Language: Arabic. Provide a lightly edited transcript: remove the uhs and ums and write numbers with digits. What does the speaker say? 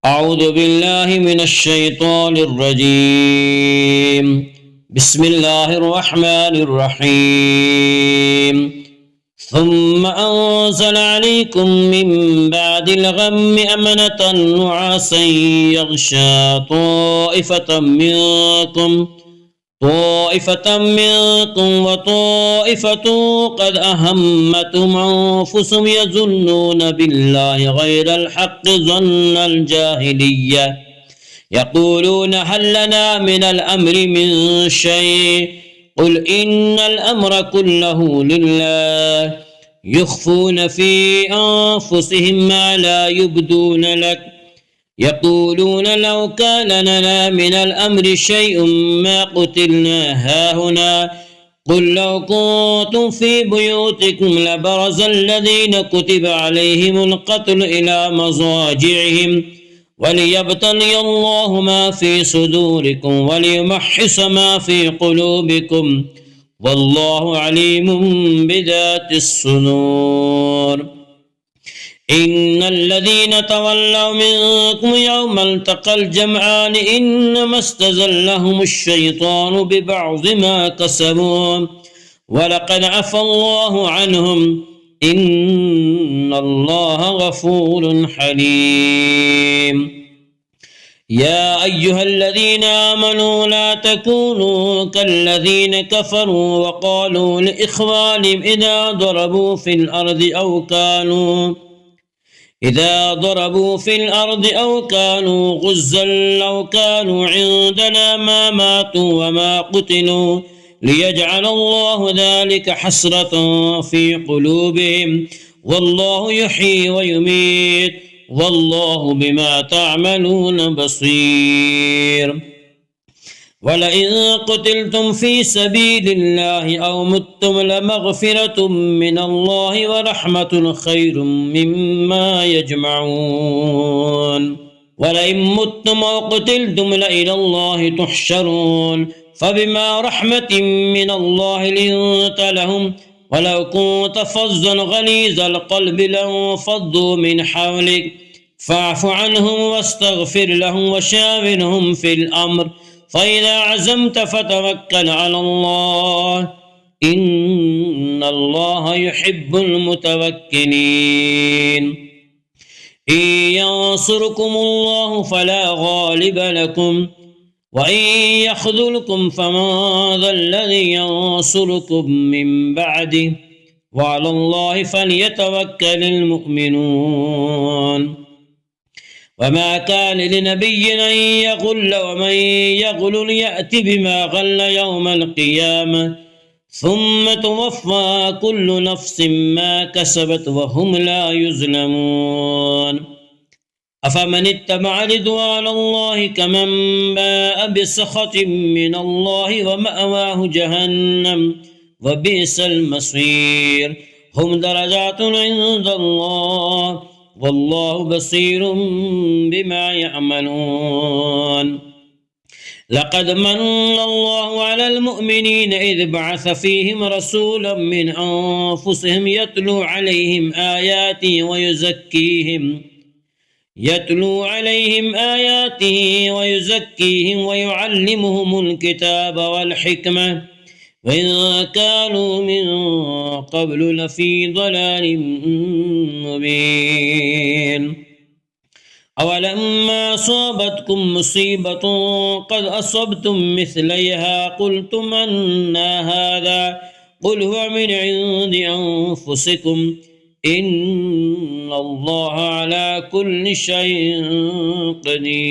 أعوذ بالله من الشيطان الرجيم. بسم الله الرحمن الرحيم. ثم أنزل عليكم من بعد الغم أمنة نعاسا يغشى طائفة منكم وطائفة قد أهمتهم أنفسهم يظنون بالله غير الحق ظن الجاهلية يقولون هل لنا من الأمر من شيء قل إن الأمر كله لله يخفون في أنفسهم ما لا يبدون لك يقولون لو كان لنا من الأمر شيء ما قتلنا هاهنا قل لو كنتم في بيوتكم لبرز الذين كتب عليهم القتل إلى مضاجعهم وليبتلي الله ما في صدوركم وليمحص ما في قلوبكم والله عليم بذات الصدور. إن الذين تولوا منكم يوم التقى الجمعان إنما استزلهم الشيطان ببعض ما كسبوا ولقد عفى الله عنهم إن الله غفور حليم. يا أيها الذين آمنوا لا تكونوا كالذين كفروا وقالوا لإخوانهم إذا ضربوا في الأرض أو كانوا غزا لو كانوا عندنا ما ماتوا وما قتلوا ليجعل الله ذلك حسرة في قلوبهم والله يحيي ويميت والله بما تعملون بصير. ولئن قتلتم في سبيل الله أو متم لمغفرة من الله ورحمة خير مما يجمعون. ولئن متم أو قتلتم لإلى الله تحشرون فبما رحمة من الله لنت لهم ولو كنت فظا غليظ القلب لانفضوا من حولك فاعف عنهم واستغفر لهم وشاورهم في الأمر فإذا عزمت فتوكل على الله إن الله يحب المتوكلين. إن ينصركم الله فلا غالب لكم وإن يخذلكم فمن ذا الذي ينصركم من بعده وعلى الله فليتوكل المؤمنون. وما كان لنبي أن يغل ومن يغل يأت بما غل يوم القيامة ثم توفى كل نفس ما كسبت وهم لا يظلمون. أفمن اتبع رضوان الله كمن باء بسخط من الله ومأواه جهنم وبئس المصير. هم درجات عند الله والله بصير بما يعملون. لقد من الله على المؤمنين إذ بعث فيهم رسولا من أنفسهم يتلو عليهم آياته ويزكيهم ويعلمهم الكتاب والحكمة وإن كانوا من قبل لفي ضلال مبين. أولما أصابتكم مصيبة قد أصبتم مثليها قلتم أنى هذا قل هو من عند أنفسكم إن الله على كل شيء قدير.